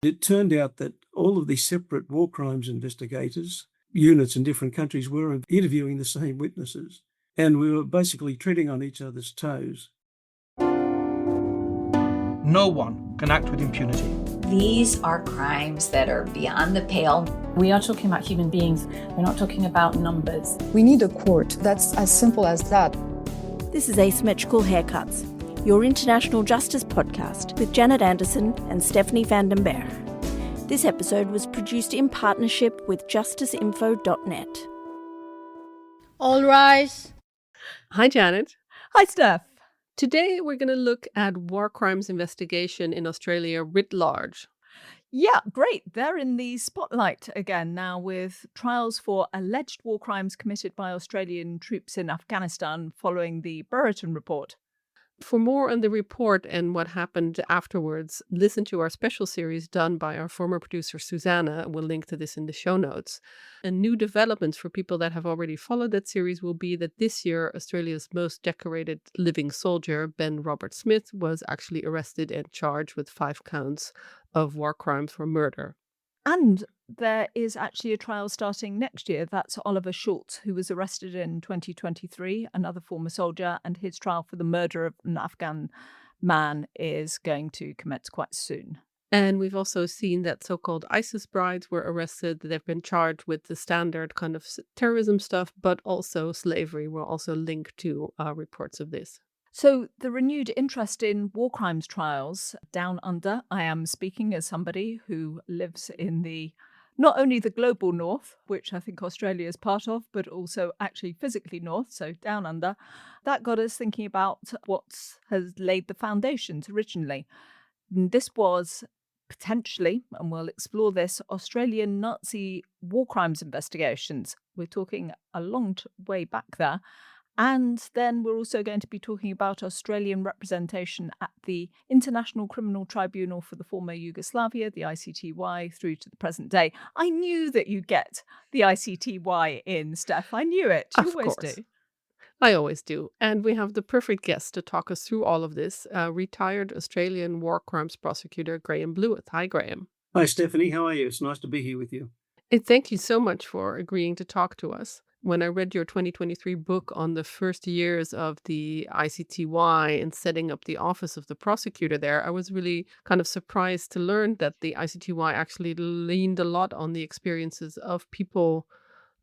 It turned out that all of these separate war crimes investigators, units in different countries, were interviewing the same witnesses, and we were basically treading on each other's toes. No one can act with impunity. These are crimes that are beyond the pale. We are talking about human beings. We're not talking about numbers. We need a court. That's as simple as that. This is Asymmetrical Haircuts, your international justice podcast with Janet Anderson and Stephanie van den Berg. This episode was produced in partnership with justiceinfo.net. All rise. Hi, Janet. Hi, Steph. Today, we're going to look at war crimes investigation in Australia writ large. Yeah, great. They're in the spotlight again now with trials for alleged war crimes committed by Australian troops in Afghanistan following the Brereton report. For more on the report and what happened afterwards, listen to our special series done by our former producer, Susanna. We'll link to this in the show notes. And new developments for people that have already followed that series will be that this year, Australia's most decorated living soldier, Ben Robert Smith, was actually arrested and charged with 5 counts of war crimes for murder. And there is actually a trial starting next year. That's Oliver Schultz, who was arrested in 2023, another former soldier, and his trial for the murder of an Afghan man is going to commence quite soon. And we've also seen that so-called ISIS brides were arrested. They've been charged with the standard kind of terrorism stuff, but also slavery. We'll also link to reports of this. So the renewed interest in war crimes trials down under, I am speaking as somebody who lives in not only the global north, which I think Australia is part of, but also actually physically north, so down under. That got us thinking about what has laid the foundations originally. And this was potentially, and we'll explore this, Australian Nazi war crimes investigations. We're talking a long way back there. And then we're also going to be talking about Australian representation at the International Criminal Tribunal for the former Yugoslavia, the ICTY, through to the present day. I knew that you'd get the ICTY in, Steph. I knew it. You always do. I always do. And we have the perfect guest to talk us through all of this, retired Australian war crimes prosecutor Graham Blewitt. Hi, Graham. Hi, Stephanie. How are you? It's nice to be here with you. Thank you so much for agreeing to talk to us. When I read your 2023 book on the first years of the ICTY and setting up the office of the prosecutor there, I was really kind of surprised to learn that the ICTY actually leaned a lot on the experiences of people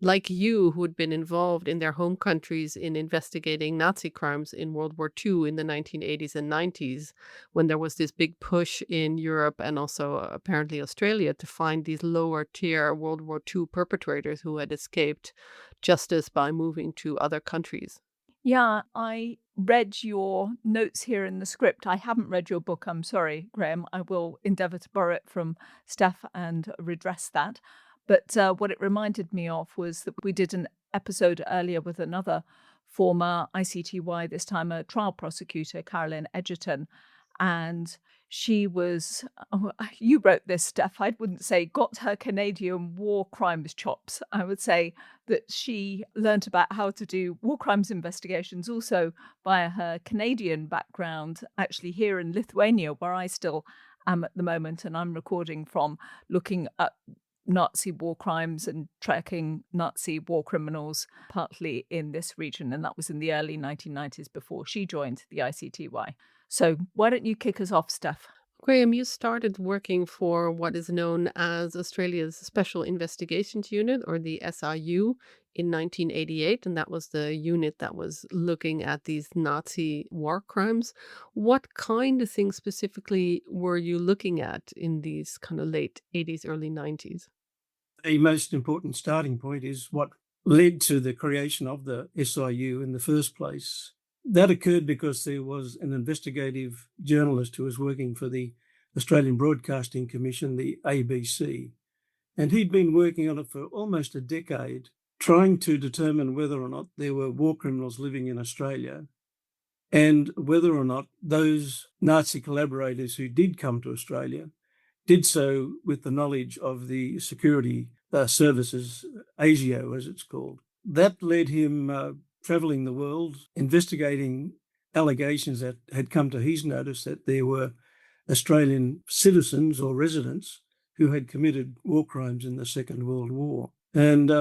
like you who had been involved in their home countries in investigating Nazi crimes in World War II in the 1980s and 90s, when there was this big push in Europe and also apparently Australia to find these lower tier World War II perpetrators who had escaped justice by moving to other countries. Yeah, I read your notes here in the script. I haven't read your book, I'm sorry, Graham. I will endeavour to borrow it from Steph and redress that. But what it reminded me of was that we did an episode earlier with another former ICTY, this time a trial prosecutor, Carolyn Edgerton. And she was, you wrote this, Steph, I wouldn't say got her Canadian war crimes chops. I would say that she learnt about how to do war crimes investigations also via her Canadian background, actually here in Lithuania, where I still am at the moment. And I'm recording from looking at Nazi war crimes and tracking Nazi war criminals, partly in this region. And that was in the early 1990s before she joined the ICTY. So why don't you kick us off, Steph? Graham, you started working for what is known as Australia's Special Investigations Unit, or the SIU, in 1988, and that was the unit that was looking at these Nazi war crimes. What kind of things specifically were you looking at in these kind of late 80s, early 90s? The most important starting point is what led to the creation of the SIU in the first place. That occurred because there was an investigative journalist who was working for the Australian Broadcasting Commission, the ABC, and he'd been working on it for almost a decade, trying to determine whether or not there were war criminals living in Australia and whether or not those Nazi collaborators who did come to Australia did so with the knowledge of the security services, ASIO as it's called. That led him travelling the world, investigating allegations that had come to his notice that there were Australian citizens or residents who had committed war crimes in the Second World War. And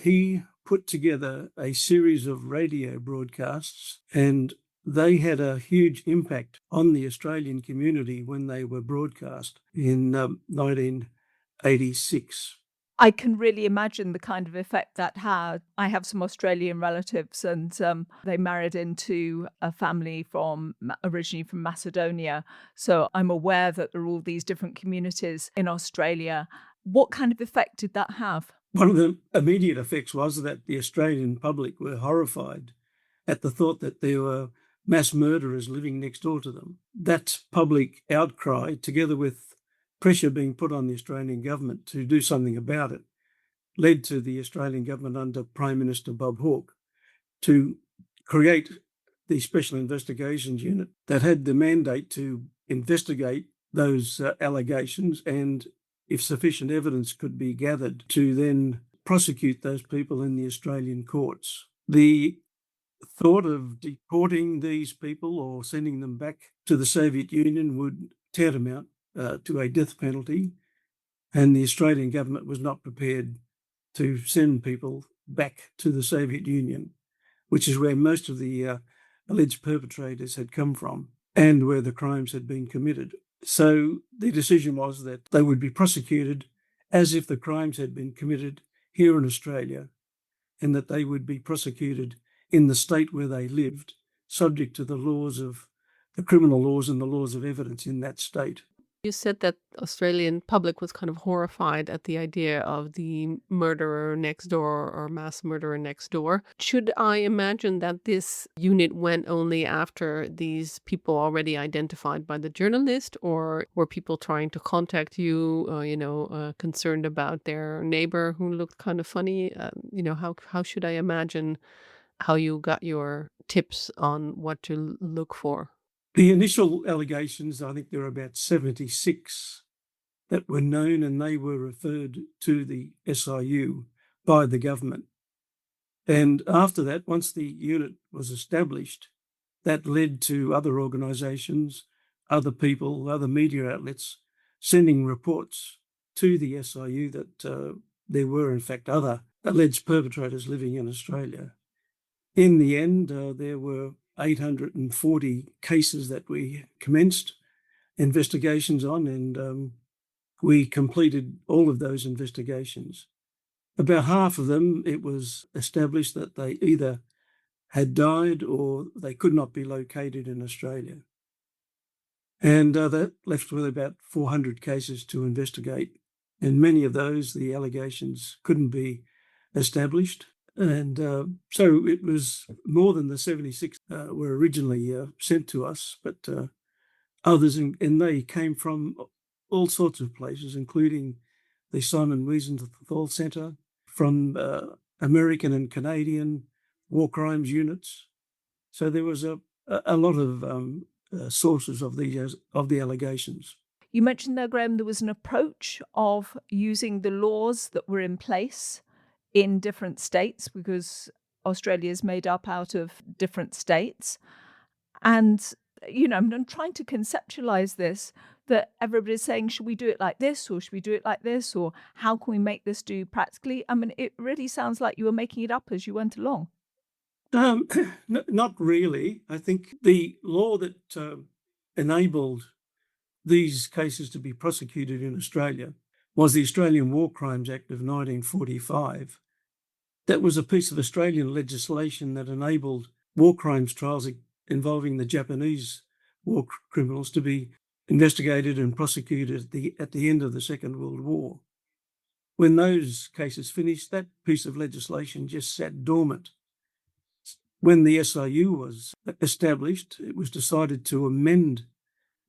he put together a series of radio broadcasts, and they had a huge impact on the Australian community when they were broadcast in 1986. I can really imagine the kind of effect that had. I have some Australian relatives, and they married into a family originally from Macedonia. So I'm aware that there are all these different communities in Australia. What kind of effect did that have? One of the immediate effects was that the Australian public were horrified at the thought that there were mass murderers living next door to them. That public outcry, together with pressure being put on the Australian government to do something about it, led to the Australian government under Prime Minister Bob Hawke to create the Special Investigations Unit that had the mandate to investigate those allegations, and if sufficient evidence could be gathered, to then prosecute those people in the Australian courts. The thought of deporting these people or sending them back to the Soviet Union would tantamount to a death penalty, and the Australian government was not prepared to send people back to the Soviet Union, which is where most of the alleged perpetrators had come from and where the crimes had been committed. So the decision was that they would be prosecuted as if the crimes had been committed here in Australia, and that they would be prosecuted in the state where they lived, subject to the criminal laws and the laws of evidence in that state. You said that Australian public was kind of horrified at the idea of the murderer next door or mass murderer next door. Should I imagine that this unit went only after these people already identified by the journalist, or were people trying to contact you, concerned about their neighbor who looked kind of funny? How should I imagine how you got your tips on what to look for? The initial allegations, I think there were about 76 that were known, and they were referred to the SIU by the government. And after that, once the unit was established, that led to other organisations, other people, other media outlets sending reports to the SIU that there were, in fact, other alleged perpetrators living in Australia. In the end, there were 840 cases that we commenced investigations on, and we completed all of those investigations. About half of them, it was established that they either had died or they could not be located in Australia. And that left with about 400 cases to investigate. And many of those, the allegations couldn't be established. And so it was more than the 76 were originally sent to us, but others, and they came from all sorts of places, including the Simon Wiesenthal Centre, from American and Canadian war crimes units. So there was a lot of sources of the allegations. You mentioned there, Graham, there was an approach of using the laws that were in place in different states, because Australia is made up out of different states. And, I'm trying to conceptualize this, that everybody's saying, should we do it like this, or should we do it like this, or how can we make this do practically? I mean, it really sounds like you were making it up as you went along. Not really. I think the law that enabled these cases to be prosecuted in Australia was the Australian War Crimes Act of 1945. That was a piece of Australian legislation that enabled war crimes trials involving the Japanese war criminals to be investigated and prosecuted at the end of the Second World War. When those cases finished, that piece of legislation just sat dormant. When the SIU was established, it was decided to amend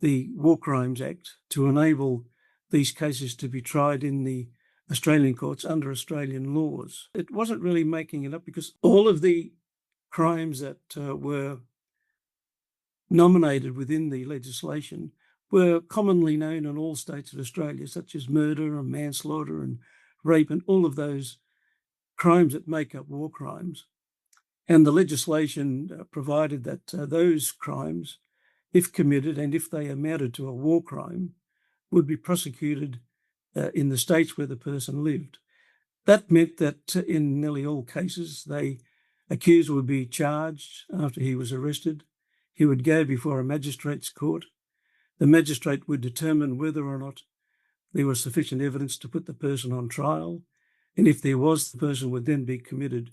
the War Crimes Act to enable these cases to be tried in the Australian courts under Australian laws. It wasn't really making it up, because all of the crimes that were nominated within the legislation were commonly known in all states of Australia, such as murder and manslaughter and rape and all of those crimes that make up war crimes. And the legislation provided that those crimes, if committed and if they amounted to a war crime, would be prosecuted in the states where the person lived. That meant that in nearly all cases, the accused would be charged after he was arrested. He would go before a magistrate's court. The magistrate would determine whether or not there was sufficient evidence to put the person on trial. And if there was, the person would then be committed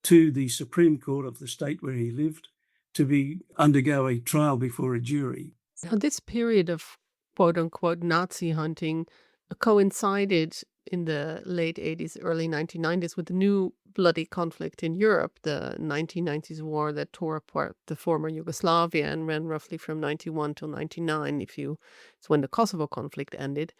to the Supreme Court of the state where he lived to undergo a trial before a jury. Now, this period of quote-unquote Nazi hunting coincided in the late 80s, early 1990s with the new bloody conflict in Europe, the 1990s war that tore apart the former Yugoslavia and ran roughly from 91 till 99, it's when the Kosovo conflict ended.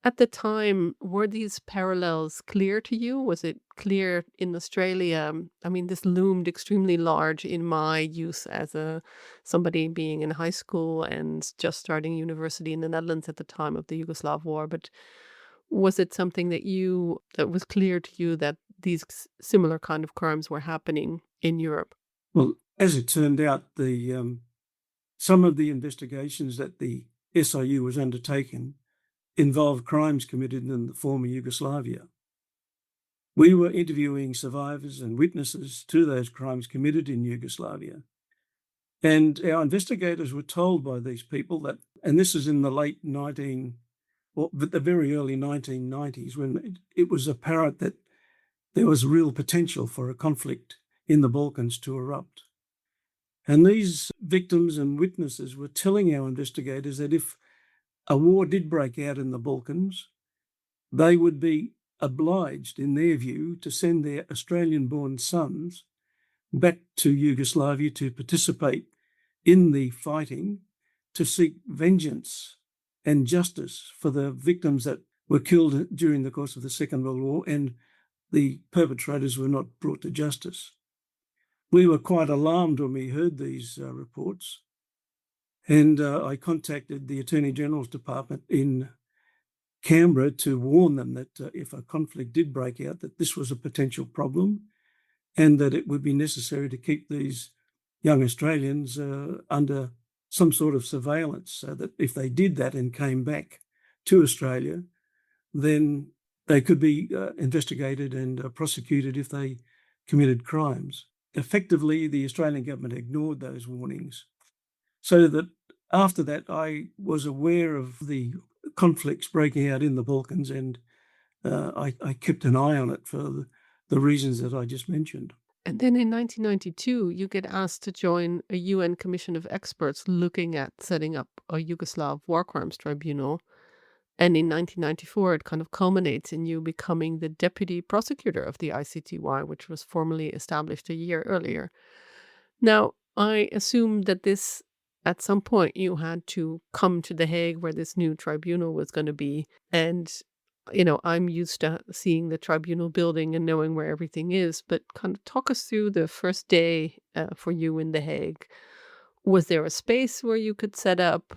At the time, were these parallels clear to you? Was it clear in Australia? I mean, this loomed extremely large in my youth as somebody being in high school and just starting university in the Netherlands at the time of the Yugoslav war. But was it something that was clear to you that these similar kind of crimes were happening in Europe? Well, as it turned out, some of the investigations that the SIU was undertaking involved crimes committed in the former Yugoslavia. We were interviewing survivors and witnesses to those crimes committed in Yugoslavia. And our investigators were told by these people that, and this is in the the very early 1990s, when it was apparent that there was real potential for a conflict in the Balkans to erupt. And these victims and witnesses were telling our investigators that if a war did break out in the Balkans, they would be obliged, in their view, to send their Australian-born sons back to Yugoslavia to participate in the fighting, to seek vengeance and justice for the victims that were killed during the course of the Second World War, and the perpetrators were not brought to justice. We were quite alarmed when we heard these reports. And I contacted the Attorney General's Department in Canberra to warn them that if a conflict did break out, that this was a potential problem and that it would be necessary to keep these young Australians under some sort of surveillance, so that if they did that and came back to Australia, then they could be investigated and prosecuted if they committed crimes. Effectively, the Australian government ignored those warnings. So that after that, I was aware of the conflicts breaking out in the Balkans, and I kept an eye on it for the reasons that I just mentioned. And then in 1992, you get asked to join a UN commission of experts looking at setting up a Yugoslav war crimes tribunal. And in 1994, it kind of culminates in you becoming the deputy prosecutor of the ICTY, which was formally established a year earlier. Now, I assume that at some point you had to come to The Hague where this new tribunal was going to be. And, I'm used to seeing the tribunal building and knowing where everything is, but kind of talk us through the first day for you in The Hague. Was there a space where you could set up?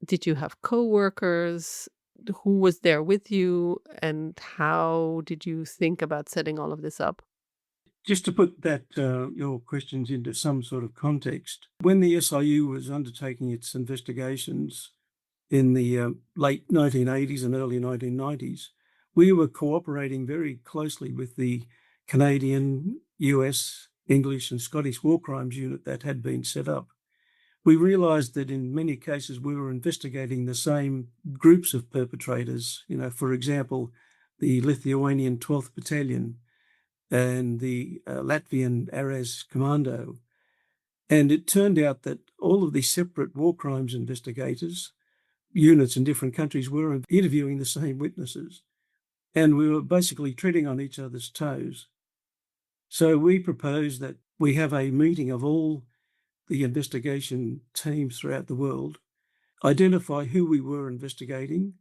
Did you have co-workers? Who was there with you? And how did you think about setting all of this up? Just to put that your questions into some sort of context, when the SIU was undertaking its investigations in the late 1980s and early 1990s, we were cooperating very closely with the Canadian, US, English and Scottish War Crimes Unit that had been set up. We realised that in many cases we were investigating the same groups of perpetrators, for example, the Lithuanian 12th Battalion, and the Latvian Aras Commando. And it turned out that all of these separate war crimes investigators, units in different countries, were interviewing the same witnesses. And we were basically treading on each other's toes. So we proposed that we have a meeting of all the investigation teams throughout the world, identify who we were investigating,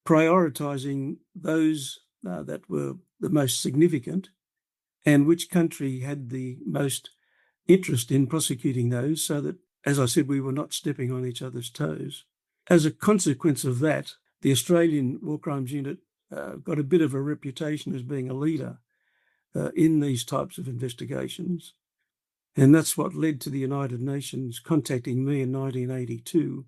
prioritising those that were the most significant, and which country had the most interest in prosecuting those, so that, as I said, we were not stepping on each other's toes. As a consequence of that, the Australian War Crimes Unit got a bit of a reputation as being a leader in these types of investigations. And that's what led to the United Nations contacting me in 1982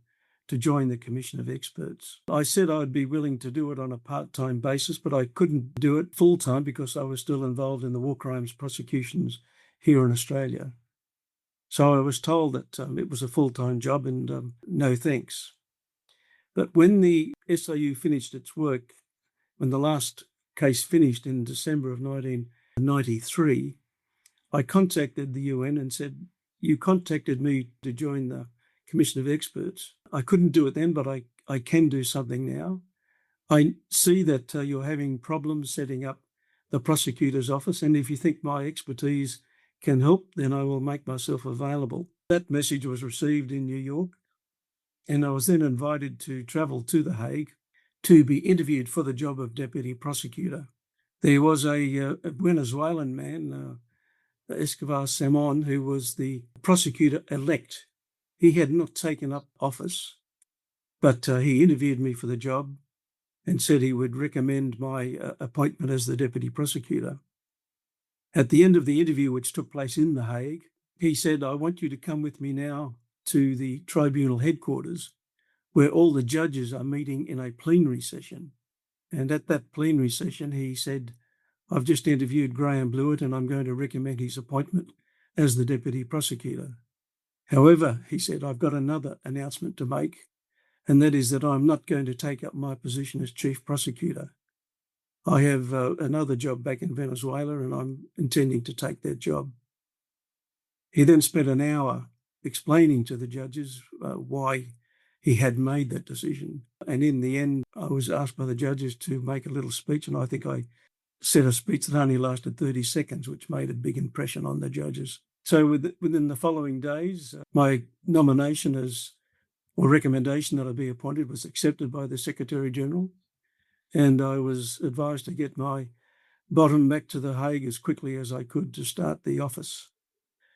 to join the Commission of Experts. I said I'd be willing to do it on a part-time basis, but I couldn't do it full-time because I was still involved in the war crimes prosecutions here in Australia. So I was told that it was a full-time job and no thanks. But when the SIU finished its work, when the last case finished in December of 1993, I contacted the UN and said, "You contacted me to join the Commission of Experts. I couldn't do it then, but I can do something now. I see that you're having problems setting up the prosecutor's office, and if you think my expertise can help, then I will make myself available." That message was received in New York, and I was then invited to travel to The Hague to be interviewed for the job of deputy prosecutor. There was a Venezuelan man, Escobar Samon, who was the prosecutor-elect. He had not taken up office, but he interviewed me for the job and said he would recommend my appointment as the deputy prosecutor. At the end of the interview, which took place in The Hague, he said, "I want you to come with me now to the tribunal headquarters where all the judges are meeting in a plenary session." And at that plenary session, he said, "I've just interviewed Graham Blewitt and I'm going to recommend his appointment as the deputy prosecutor. However," he said, "I've got another announcement to make, and that is that I'm not going to take up my position as chief prosecutor. I have another job back in Venezuela and I'm intending to take that job." He then spent an hour explaining to the judges why he had made that decision. And in the end, I was asked by the judges to make a little speech, and I think I said a speech that only lasted 30 seconds, which made a big impression on the judges. So within the following days, my nomination or recommendation that I be appointed was accepted by the Secretary General, and I was advised to get my bottom back to The Hague as quickly as I could to start the office.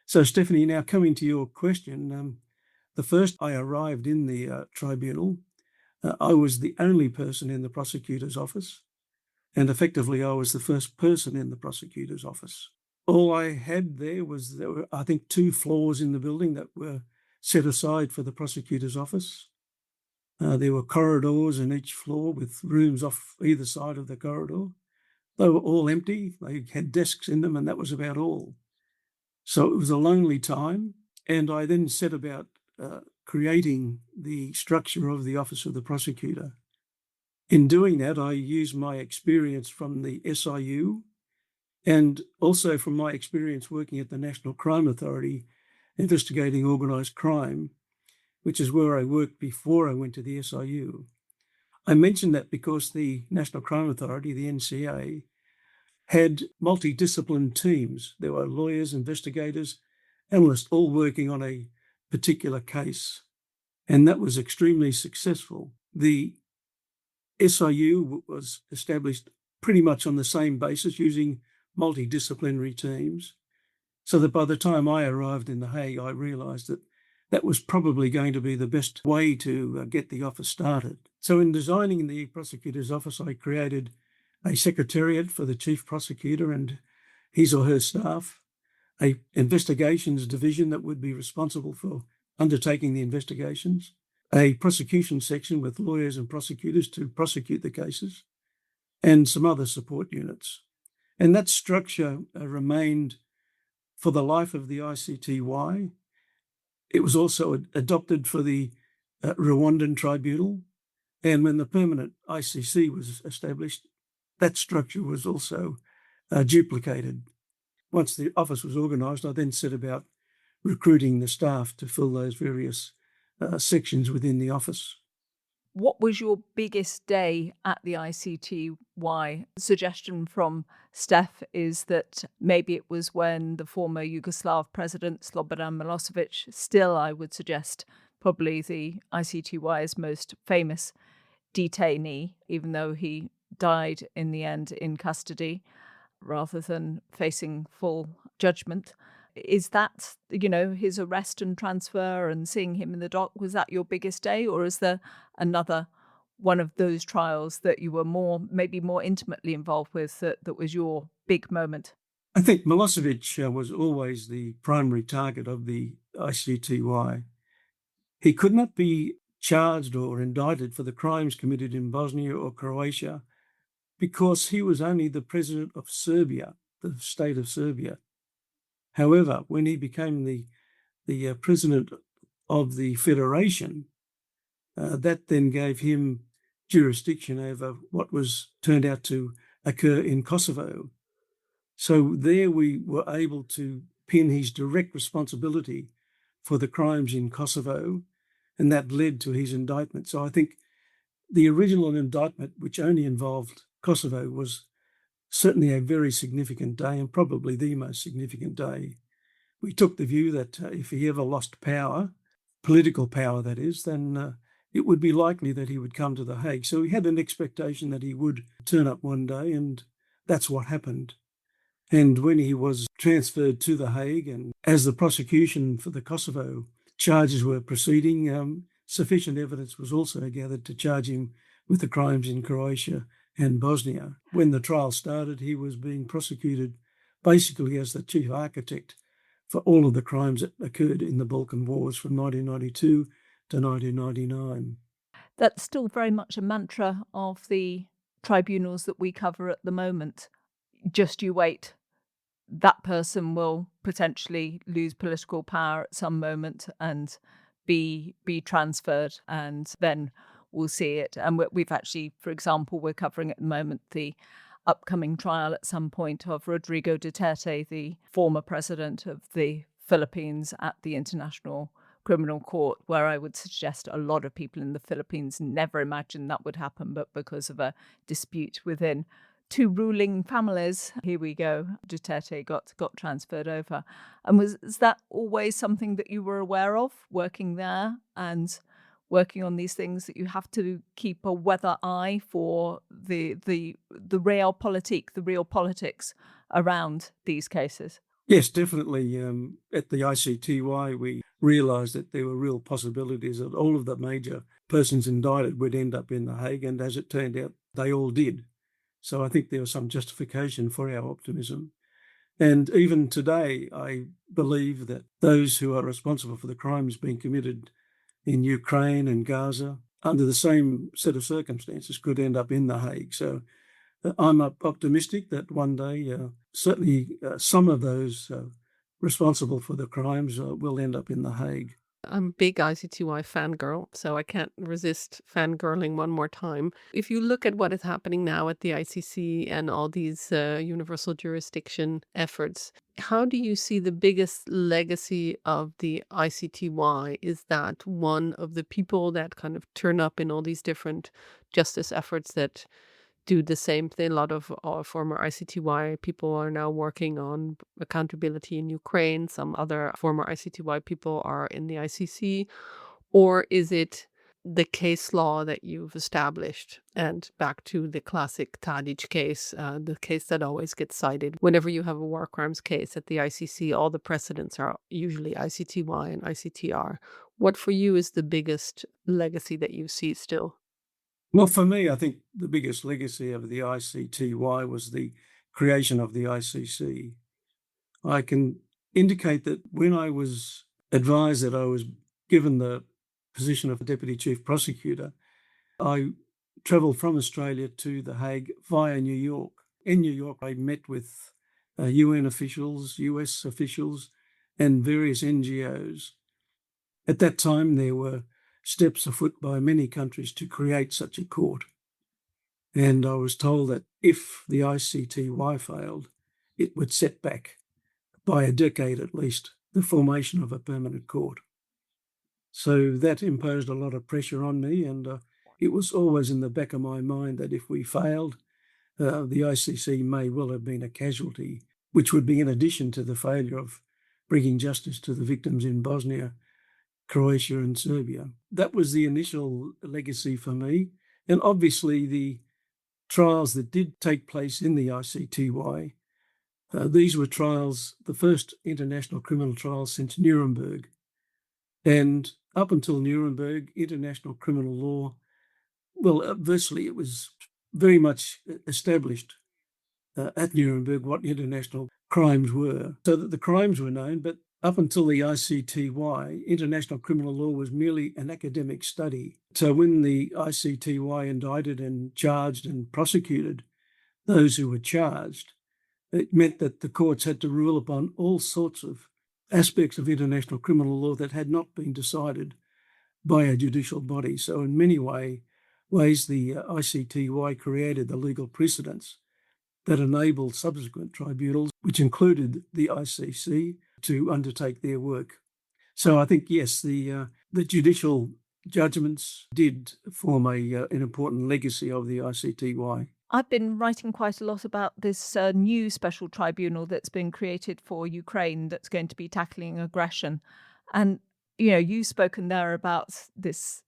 So, Stephanie, now coming to your question, the first I arrived in the tribunal, I was the only person in the prosecutor's office, and effectively I was the first person in the prosecutor's office. All I had there were, I think, 2 floors in the building that were set aside for the prosecutor's office. There were corridors in each floor with rooms off either side of the corridor. They were all empty. They had desks in them, and that was about all. So it was a lonely time, and I then set about creating the structure of the Office of the Prosecutor. In doing that, I used my experience from the SIU and also from my experience working at the National Crime Authority investigating organised crime, which is where I worked before I went to the SIU. I mention that because the National Crime Authority, the NCA, had multidisciplined teams. There were lawyers, investigators, analysts, all working on a particular case, and that was extremely successful. The SIU was established pretty much on the same basis, using multidisciplinary teams, so that by the time I arrived in The Hague, I realised that that was probably going to be the best way to get the office started. So in designing the prosecutor's office, I created a secretariat for the chief prosecutor and his or her staff, a investigations division that would be responsible for undertaking the investigations, a prosecution section with lawyers and prosecutors to prosecute the cases, and some other support units. And that structure remained for the life of the ICTY. It was also adopted for the Rwandan Tribunal. And when the permanent ICC was established, that structure was also duplicated. Once the office was organised, I then set about recruiting the staff to fill those various sections within the office. What was your biggest day at the ICTY? Suggestion from Steph is that maybe it was when the former Yugoslav president Slobodan Milosevic, still I would suggest probably the ICTY's most famous detainee, even though he died in the end in custody rather than facing full judgment. Is that, his arrest and transfer and seeing him in the dock, was that your biggest day, or is there another one of those trials that you were maybe more intimately involved with that was your big moment? I think Milosevic was always the primary target of the ICTY. He could not be charged or indicted for the crimes committed in Bosnia or Croatia because he was only the president of Serbia, the state of Serbia. However, when he became the president of the federation, that then gave him jurisdiction over what was turned out to occur in Kosovo. So there we were able to pin his direct responsibility for the crimes in Kosovo, and that led to his indictment. So I think the original indictment, which only involved Kosovo, was certainly a very significant day and probably the most significant day. We took the view that if he ever lost power, political power that is, then it would be likely that he would come to The Hague. So we had an expectation that he would turn up one day, and that's what happened. And when he was transferred to The Hague, and as the prosecution for the Kosovo charges were proceeding, sufficient evidence was also gathered to charge him with the crimes in Croatia and Bosnia. When the trial started, he was being prosecuted basically as the chief architect for all of the crimes that occurred in the Balkan Wars from 1992 to 1999. That's still very much a mantra of the tribunals that we cover at the moment. Just you wait. That person will potentially lose political power at some moment and be transferred, and then we'll see it. And we've actually, for example, we're covering at the moment the upcoming trial at some point of Rodrigo Duterte, the former president of the Philippines, at the International Criminal Court, where I would suggest a lot of people in the Philippines never imagined that would happen, but because of a dispute within two ruling families, here we go, Duterte got transferred over. And is that always something that you were aware of, working there and working on these things, that you have to keep a weather eye for the realpolitik, the real politics around these cases? Yes, definitely. At the ICTY, we realised that there were real possibilities that all of the major persons indicted would end up in The Hague, and as it turned out, they all did. So I think there was some justification for our optimism. And even today, I believe that those who are responsible for the crimes being committed in Ukraine and Gaza, under the same set of circumstances, could end up in The Hague. So I'm optimistic that one day, certainly some of those responsible for the crimes will end up in The Hague. I'm a big ICTY fangirl, so I can't resist fangirling one more time. If you look at what is happening now at the ICC and all these universal jurisdiction efforts, how do you see the biggest legacy of the ICTY? Is that one of the people that kind of turn up in all these different justice efforts that do the same thing? A lot of former ICTY people are now working on accountability in Ukraine. Some other former ICTY people are in the ICC. Or is it the case law that you've established? And back to the classic Tadic case, the case that always gets cited. Whenever you have a war crimes case at the ICC, all the precedents are usually ICTY and ICTR. What for you is the biggest legacy that you see still? Well, for me, I think the biggest legacy of the ICTY was the creation of the ICC. I can indicate that when I was advised that I was given the position of Deputy Chief Prosecutor, I travelled from Australia to The Hague via New York. In New York, I met with UN officials, US officials, and various NGOs. At that time, there were steps afoot by many countries to create such a court. And I was told that if the ICTY failed, it would set back by a decade at least the formation of a permanent court. So that imposed a lot of pressure on me, and it was always in the back of my mind that if we failed, the ICC may well have been a casualty, which would be in addition to the failure of bringing justice to the victims in Bosnia, Croatia and Serbia. That was the initial legacy for me. And obviously the trials that did take place in the ICTY, these were trials, the first international criminal trials since Nuremberg. And up until Nuremberg, international criminal law, well, virtually it was very much established at Nuremberg what international crimes were, so that the crimes were known, but Up until the ICTY, international criminal law was merely an academic study. So when the ICTY indicted and charged and prosecuted those who were charged, it meant that the courts had to rule upon all sorts of aspects of international criminal law that had not been decided by a judicial body. So in many ways, the ICTY created the legal precedents that enabled subsequent tribunals, which included the ICC, to undertake their work. So I think, yes, the judicial judgments did form an important legacy of the ICTY. I've been writing quite a lot about this new special tribunal that's been created for Ukraine that's going to be tackling aggression. And, you've spoken there about this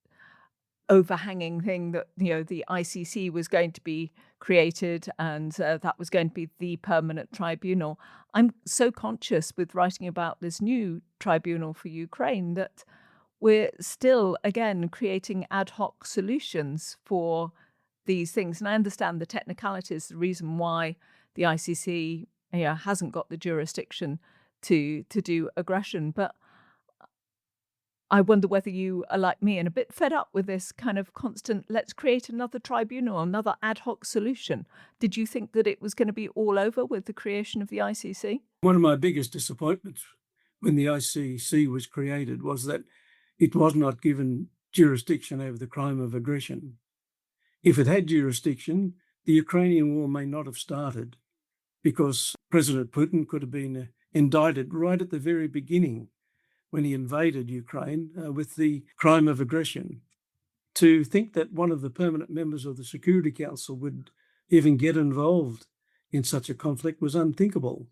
overhanging thing that, the ICC was going to be created and that was going to be the permanent tribunal. I'm so conscious with writing about this new tribunal for Ukraine that we're still, again, creating ad hoc solutions for these things. And I understand the technicalities, the reason why the ICC hasn't got the jurisdiction to do aggression. But I wonder whether you are like me and a bit fed up with this kind of constant, let's create another tribunal, another ad hoc solution. Did you think that it was going to be all over with the creation of the ICC? One of my biggest disappointments when the ICC was created was that it was not given jurisdiction over the crime of aggression. If it had jurisdiction, the Ukrainian war may not have started, because President Putin could have been indicted right at the very beginning when he invaded Ukraine with the crime of aggression. To think that one of the permanent members of the Security Council would even get involved in such a conflict was unthinkable.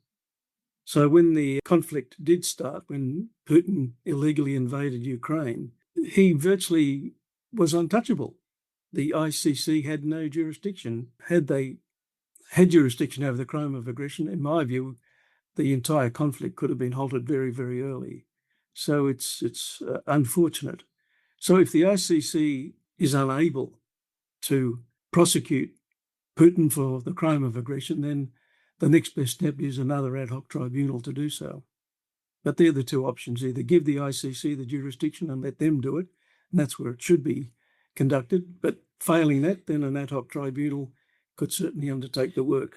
So when the conflict did start, when Putin illegally invaded Ukraine, he virtually was untouchable. The ICC had no jurisdiction. Had they had jurisdiction over the crime of aggression, in my view, the entire conflict could have been halted very, very early. So it's unfortunate. So if the ICC is unable to prosecute Putin for the crime of aggression, then the next best step is another ad hoc tribunal to do so. But they're the two options: either give the ICC the jurisdiction and let them do it, and that's where it should be conducted. But failing that, then an ad hoc tribunal could certainly undertake the work.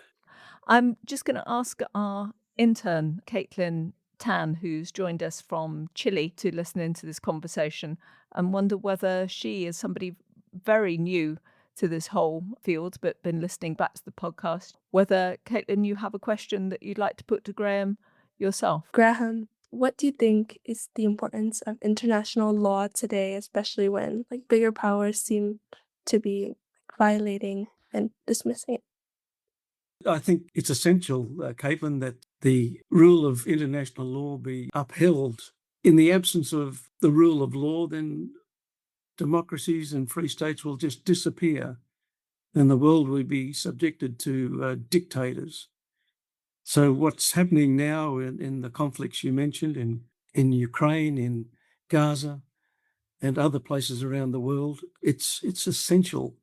I'm just going to ask our intern, Caitlin Tan, who's joined us from Chile to listen into this conversation, and wonder whether she, as somebody very new to this whole field but been listening back to the podcast, whether, Caitlin, you have a question that you'd like to put to Graham yourself. Graham, what do you think is the importance of international law today, especially when bigger powers seem to be violating and dismissing it? I think it's essential, Caitlin, that the rule of international law be upheld. In the absence of the rule of law, then democracies and free states will just disappear, and the world will be subjected to dictators. So what's happening now in the conflicts you mentioned in Ukraine, in Gaza, and other places around the world, it's essential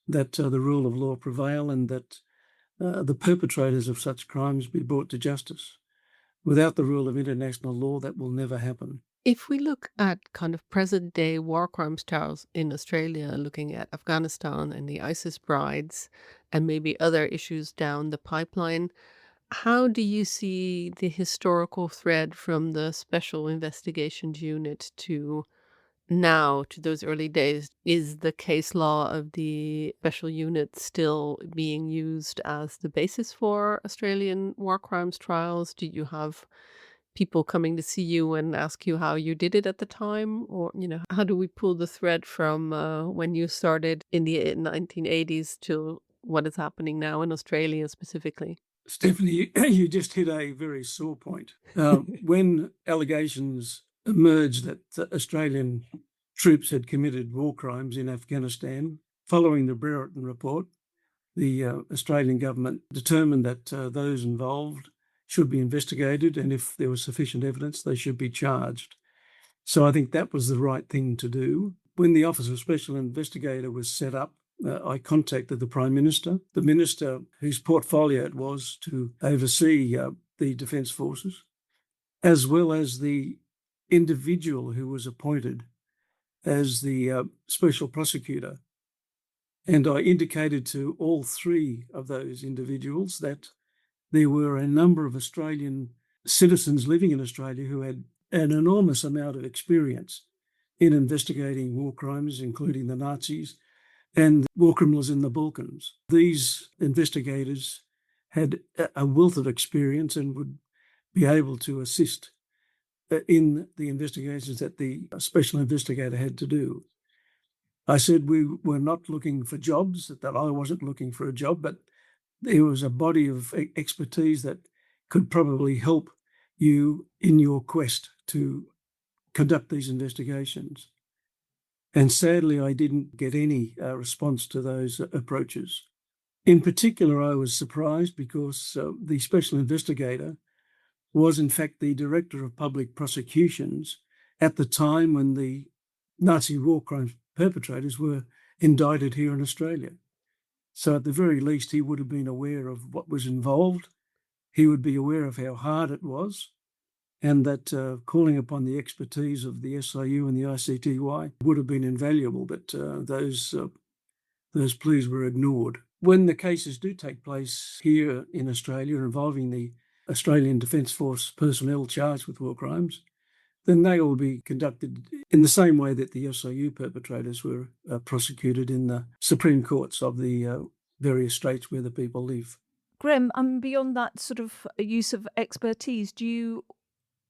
that the rule of law prevail and that the perpetrators of such crimes be brought to justice. Without the rule of international law, that will never happen. If we look at kind of present day war crimes trials in Australia, looking at Afghanistan and the ISIS brides and maybe other issues down the pipeline, how do you see the historical thread from the Special Investigations Unit to now, to those early days? Is the case law of the special unit still being used as the basis for Australian war crimes trials? Do you have people coming to see you and ask you how you did it at the time? Or, how do we pull the thread from when you started in the 1980s to what is happening now in Australia specifically? Stephanie, you just hit a very sore point. When allegations emerged that Australian troops had committed war crimes in Afghanistan, following the Brereton report, the Australian government determined that those involved should be investigated, and if there was sufficient evidence, they should be charged. So I think that was the right thing to do. When the Office of Special Investigator was set up, I contacted the Prime Minister, the minister whose portfolio it was to oversee the Defence Forces, as well as the individual who was appointed as the special prosecutor. And I indicated to all three of those individuals that there were a number of Australian citizens living in Australia who had an enormous amount of experience in investigating war crimes, including the Nazis and war criminals in the Balkans. These investigators had a wealth of experience and would be able to assist in the investigations that the special investigator had to do. I said we were not looking for jobs, that I wasn't looking for a job, but there was a body of expertise that could probably help you in your quest to conduct these investigations. And sadly, I didn't get any response to those approaches. In particular, I was surprised because the special investigator was in fact the director of public prosecutions at the time when the Nazi war crimes perpetrators were indicted here in Australia. So at the very least, he would have been aware of what was involved. He would be aware of how hard it was, and that calling upon the expertise of the SIU and the ICTY would have been invaluable, but those pleas were ignored. When the cases do take place here in Australia involving the Australian Defence Force personnel charged with war crimes, then they will be conducted in the same way that the SIU perpetrators were prosecuted in the Supreme Courts of the various states where the people live. Graham, beyond that sort of use of expertise, do you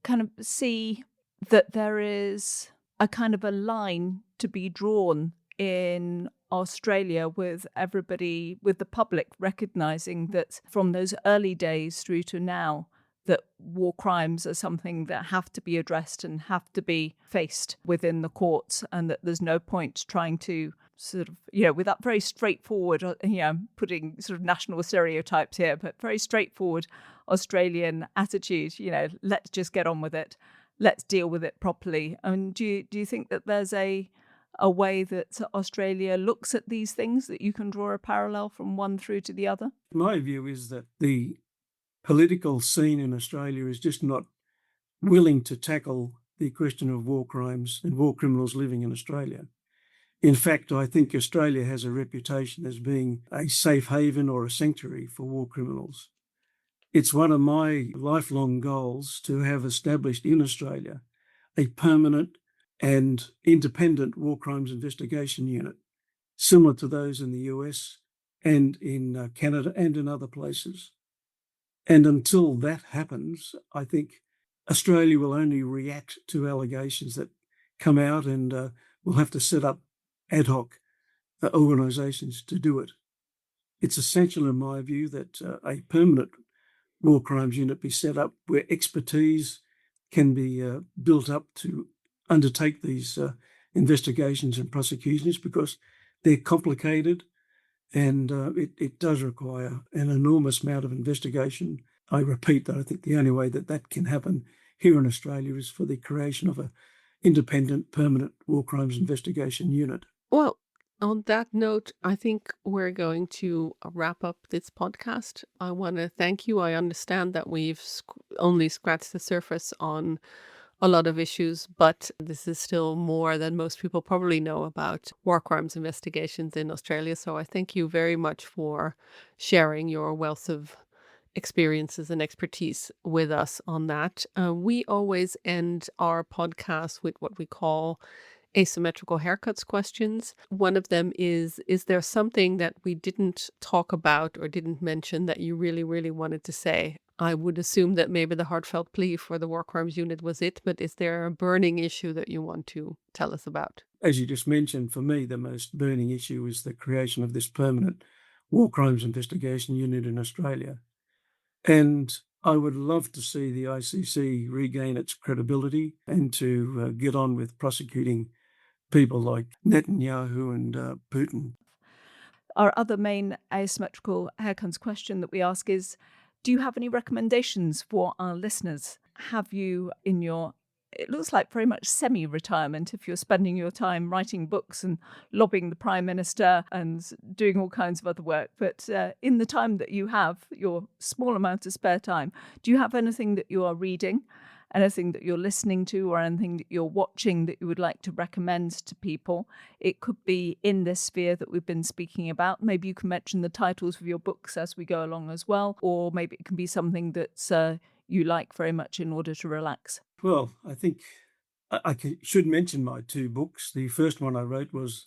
kind of see that there is a kind of a line to be drawn in Australia with everybody, with the public recognising that from those early days through to now, that war crimes are something that have to be addressed and have to be faced within the courts, and that there's no point trying to sort of, with that very straightforward, putting sort of national stereotypes here, but very straightforward Australian attitude, let's just get on with it. Let's deal with it properly. And do you think that there's a way that Australia looks at these things, that you can draw a parallel from one through to the other? My view is that the political scene in Australia is just not willing to tackle the question of war crimes and war criminals living in Australia. In fact, I think Australia has a reputation as being a safe haven or a sanctuary for war criminals. It's one of my lifelong goals to have established in Australia a permanent and independent war crimes investigation unit, similar to those in the US and in Canada and in other places. And until that happens, I think Australia will only react to allegations that come out, and we'll have to set up ad hoc organisations to do it. It's essential, in my view, that a permanent war crimes unit be set up where expertise can be built up to undertake these investigations and prosecutions, because they're complicated and it does require an enormous amount of investigation. I repeat that I think the only way that can happen here in Australia is for the creation of an independent, permanent war crimes investigation unit. Well, on that note, I think we're going to wrap up this podcast. I want to thank you. I understand that we've only scratched the surface on a lot of issues, but this is still more than most people probably know about war crimes investigations in Australia. So I thank you very much for sharing your wealth of experiences and expertise with us on that. We always end our podcast with what we call asymmetrical haircuts questions. One of them is there something that we didn't talk about or didn't mention that you really, really wanted to say? I would assume that maybe the heartfelt plea for the war crimes unit was it, but is there a burning issue that you want to tell us about? As you just mentioned, for me, the most burning issue is the creation of this permanent war crimes investigation unit in Australia. And I would love to see the ICC regain its credibility and to get on with prosecuting people like Netanyahu and Putin. Our other main asymmetrical haircuts question that we ask is, do you have any recommendations for our listeners? Have you in your, it looks like very much semi-retirement, if you're spending your time writing books and lobbying the Prime Minister and doing all kinds of other work, but in the time that you have, your small amount of spare time, do you have anything that you are reading? anything that you're listening to or anything that you're watching that you would like to recommend to people. It could be in this sphere that we've been speaking about. Maybe you can mention the titles of your books as we go along as well, or maybe it can be something that's you like very much in order to relax. Well, I think I should mention my 2 books. The first one I wrote was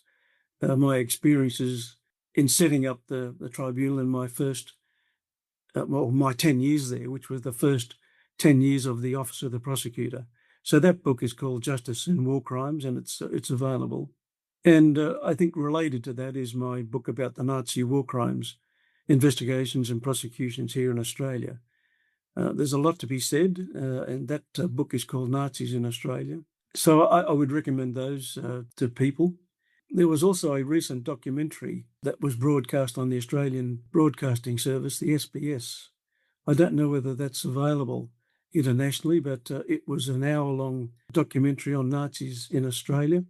my experiences in setting up the tribunal in my first, my 10 years there, which was the first 10 years of the Office of the Prosecutor. So that book is called Justice in War Crimes, and it's available. And I think related to that is my book about the Nazi war crimes, investigations and prosecutions here in Australia. There's a lot to be said, and that book is called Nazis in Australia. So I would recommend those to people. There was also a recent documentary that was broadcast on the Australian Broadcasting Service, the SBS. I don't know whether that's available internationally, but it was an hour-long documentary on Nazis in Australia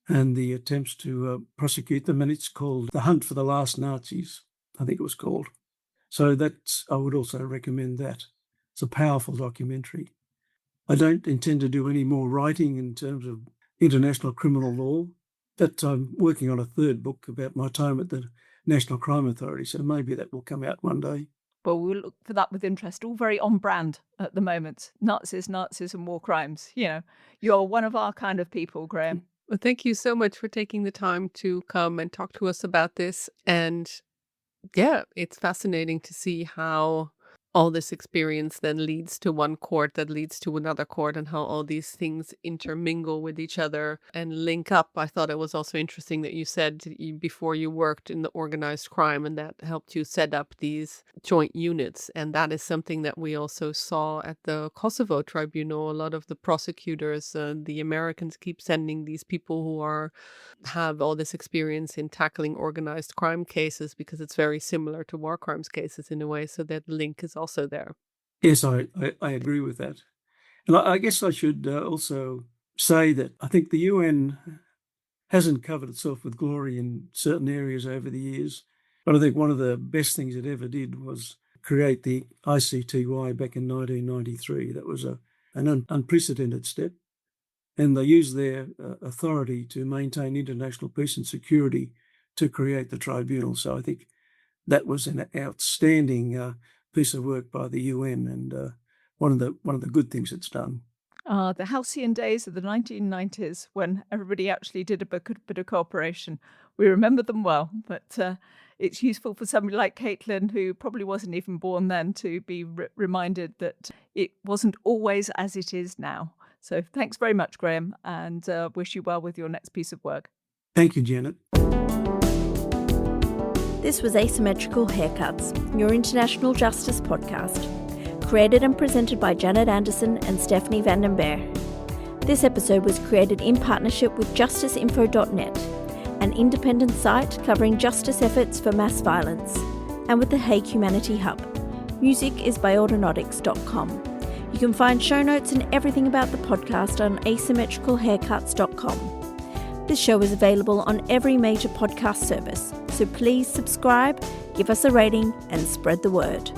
and the attempts to prosecute them, and it's called The Hunt for the Last Nazis, I think it was called. So I would also recommend that. It's a powerful documentary. I don't intend to do any more writing in terms of international criminal law, but I'm working on a 3rd book about my time at the National Crime Authority, so maybe that will come out one day. Well, we'll look for that with interest. All very on brand at the moment. Nazis and war crimes. You're one of our kind of people, Graham. Well, thank you so much for taking the time to come and talk to us about this. And yeah, it's fascinating to see how all this experience then leads to one court that leads to another court, and how all these things intermingle with each other and link up. I thought it was also interesting that you said before you worked in the organized crime, and that helped you set up these joint units. And that is something that we also saw at the Kosovo tribunal. A lot of the prosecutors, the Americans, keep sending these people who have all this experience in tackling organized crime cases, because it's very similar to war crimes cases in a way. So that link is also there. Yes, I agree with that. And I guess I should also say that I think the UN hasn't covered itself with glory in certain areas over the years, but I think one of the best things it ever did was create the ICTY back in 1993. That was an unprecedented step, and they used their authority to maintain international peace and security to create the tribunal. So I think that was an outstanding piece of work by the UN, and one of the good things it's done. The halcyon days of the 1990s, when everybody actually did a bit of cooperation. We remember them well, but it's useful for somebody like Caitlin, who probably wasn't even born then, to be reminded that it wasn't always as it is now. So thanks very much, Graham, and wish you well with your next piece of work. Thank you, Janet. This was Asymmetrical Haircuts, your international justice podcast, created and presented by Janet Anderson and Stephanie Vandenberg. This episode was created in partnership with justiceinfo.net, an independent site covering justice efforts for mass violence, and with the Hague Humanity Hub. Music is by autonautics.com. You can find show notes and everything about the podcast on asymmetricalhaircuts.com. This show is available on every major podcast service, so please subscribe, give us a rating, and spread the word.